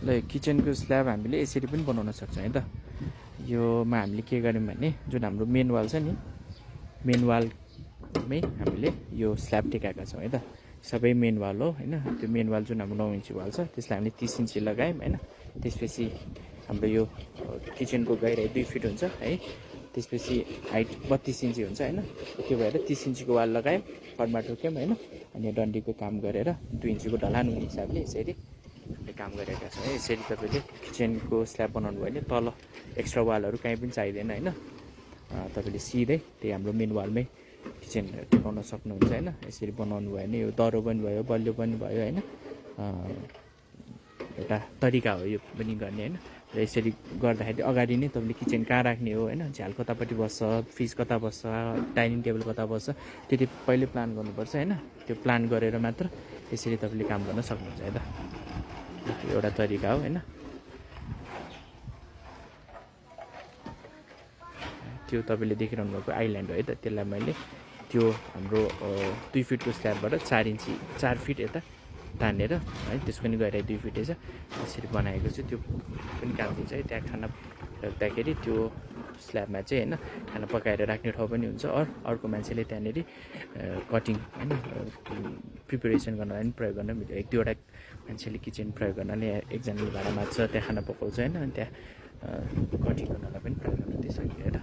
ल किचनको स्ल्याब हामीले यसरी पनि बनाउन सक्छौँ है त। योमा हामीले के गर्यौँ भने जुन हाम्रो मेन वाल छ नि, मेन वालमै हामीले यो स्ल्याब टेकाएका छौँ है त। सबै मेन वाल हो होइन। त्यो मेन वाल जुन हाम्रो 9 इन्ची वाल छ त्यसलाई हामीले 30 इन्ची लगायौँ होइन। त्यसपछि हाम्रो यो किचनको गहिराइ 2 फिट हुन्छ है। त्यसपछि हाइट 32 इन्ची हुन्छ होइन। त्यो भएर 30 इन्चीको वाल लगायौँ, फर्मा ठोक्यौँ होइन। अनि डन्डीको काम गरेर 2 इन्चीको ढलान हुने हिसाबले यसरी हामीले काम गरेका छौँ है। यसरी तपाईँले किचनको स्ल्याब बनाउनु भयो भने तल एक्स्ट्रा वालहरू कहीँ पनि चाहिँदैन होइन। तपाईँले सिधै त्यही हाम्रो मेन वालमै किचन टिकाउन सक्नुहुन्छ होइन। यसरी बनाउनु भयो भने यो दह्रो पनि भयो, बलियो पनि भयो होइन। एउटा तरिका हो यो पनि गर्ने होइन। र यसरी गर्दाखेरि अगाडि नै तपाईँले किचन कहाँ राख्ने हो होइन, झ्याल कतापट्टि बस्छ, फ्रिज कता बस्छ, डाइनिङ टेबल कता बस्छ, त्यति पहिले प्लान गर्नुपर्छ होइन। त्यो प्लान गरेर मात्र यसरी तपाईँले काम गर्न सक्नुहुन्छ है त। त्यो एउटा तरिका हो होइन। त्यो तपाईँले देखिरहनु भएको आइल्यान्ड हो है त। त्यसलाई मैले त्यो हाम्रो 2 फिटको स्ल्याबबाट 4 फिट यता तानेर है, त्यसको पनि गहिराइ 2 फिटै छ, यसरी बनाएको छु। त्यो पनि काम दिन्छ है। त्यहाँ खाना राख्दाखेरि त्यो स्ल्याबमा चाहिँ होइन खाना पकाएर राख्ने ठाउँ पनि हुन्छ। अर्को मान्छेले त्यहाँनिर कटिङ होइन प्रिपेरेसन गर्नलाई पनि प्रयोग गर्न मिल्छ। 1-2वटा मान्छेले किचन प्रयोग गर्नाले एकजनाले भाँडा माझ्छ, त्यहाँ खाना पकाउँछ होइन। अनि त्यहाँ कटिङ गर्नलाई पनि प्रयोग गर्न दिइसक्यो होइन।